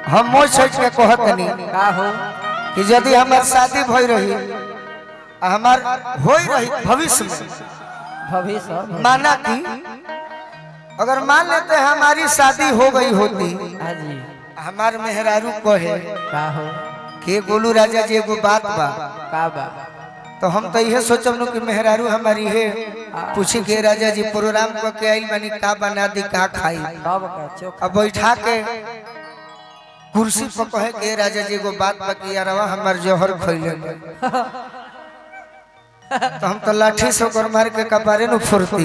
हम मोर सोच के कहतनी का हो कि यदि हमार शादी भई रही हमार होई रही भविष्य में भविष्य माना कि अगर मान लेते हमारी शादी हो गई होती हाँ जी हमार मेहरारू कहे का हो कि गोलू राजा जी एगो बात बा का बा तो हम तो यह सोचब कि मेहरारू हमारी है पूछी के राजा जी प्रोग्राम को के आइल बानी का बना दी का खाई तब का चोखा अब बैठा के कुर्सी पर कहे के राजा जी एगो बात बा कि यार हमार जहर खइले तो हम तो लाठी से ओकर मार के कपारे न फुरती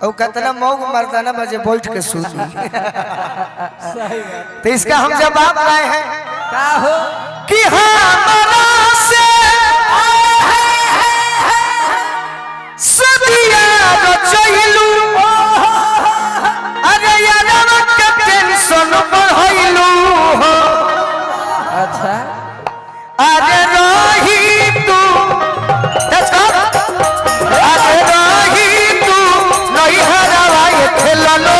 और कितना मौग मर्दाना बजे बैठ के सूती सही बात तो इसका हम जवाब लाए हैं का हो कि हमारा से सदिया रचैलू अरे यार के टेंशन बढ़ैलू अच्छा अरे रही तू अरे रही तू नहीं हरावा खेललो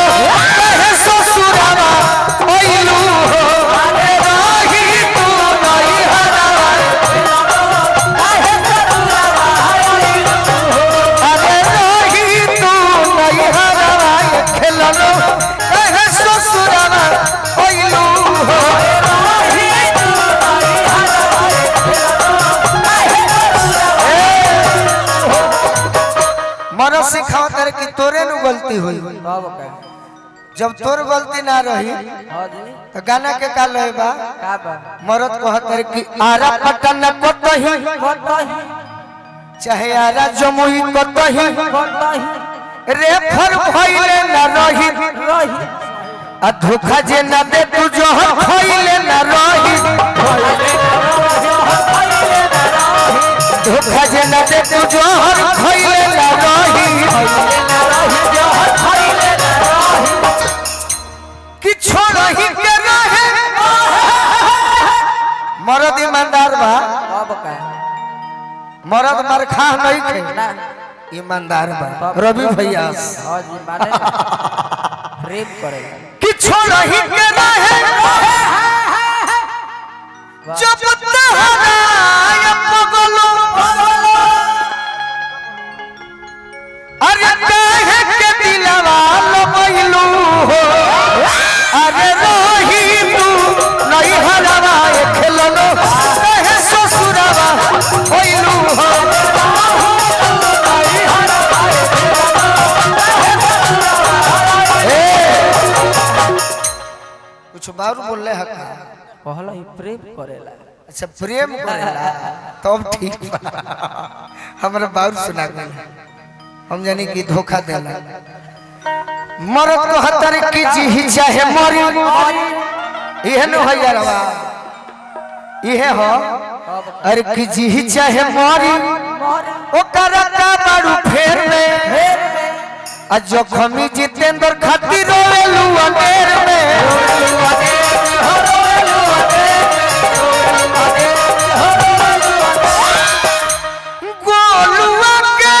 कहे ससुरावा ओइलू अरे रही तू नहीं हरावा कहे ससुरावा अरे रही तू नहीं हरावा खेललो कहे ससुरावा ओइलू मरो सिखाओ तेरे की तोरे नु गलती हुई तब का जब तोर गलती ना रही हाँ जी तो गाना के का लय बा का बा मरद कहतर की आरा पटन कतही कतही चाहे आरा जमुई कतही कतही रे फर भइले ना रही रही आ धोखा जे ना दे तू जो खइले ना रही धोखा जे ना दे तू जो खइले ना रही कि छोड़ही के रहे मरद ईमानदार बा तब का मरद मार खा नहीं खे ना ईमानदार बा रवि भैया हाँ जी माने रेप करेगा कि छोड़ही के रहे जब तहरा पगलो अरे काहे के दिलवा लगैलू हो अरे रही तू नहीं हरावा खेललो कहे ससुरावा ओइलू हो कुछ बारू बोल रहे हका पहला ही प्रेम करेला अच्छा प्रेम करेला तब ठीक बा हमरा बारू सुना गई हम जानी कि धोखा देला मरद को हतर की जी चाहे मरी इहे न हो यारवा इहे हो अरे की जी चाहे मरी ओकर का बारू फेर में आ जोखमी जितेंद्र खातिर रोवेलू अनेर में गोलुआ के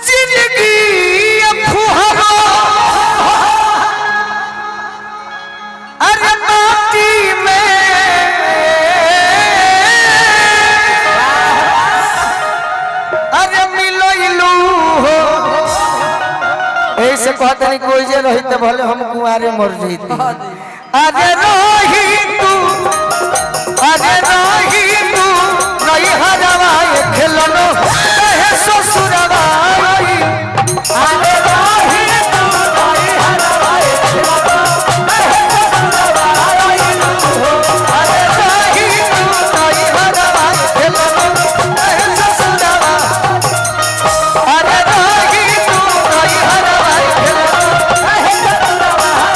जिंदगी फुहरो अरे माटी में अरे मिलैलू हो ऐसे कहते नहीं कोई जे रही तो भले हम कुआरे मर जैती अरे रही तू अरे रही तू नहीं हरावा खेलनो कहे ससुरावा अरे रही तू नहीं हरावा कहे ससुरावा अरे रही तू नहीं हरावा खेलनो कहे ससुरावा अरे रही तू नहीं हरावा खेलनो कहे ससुरावा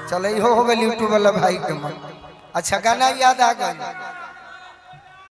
चलो हो गए यूट्यूब वाला भाई के मन अच्छा गाना याद आ गया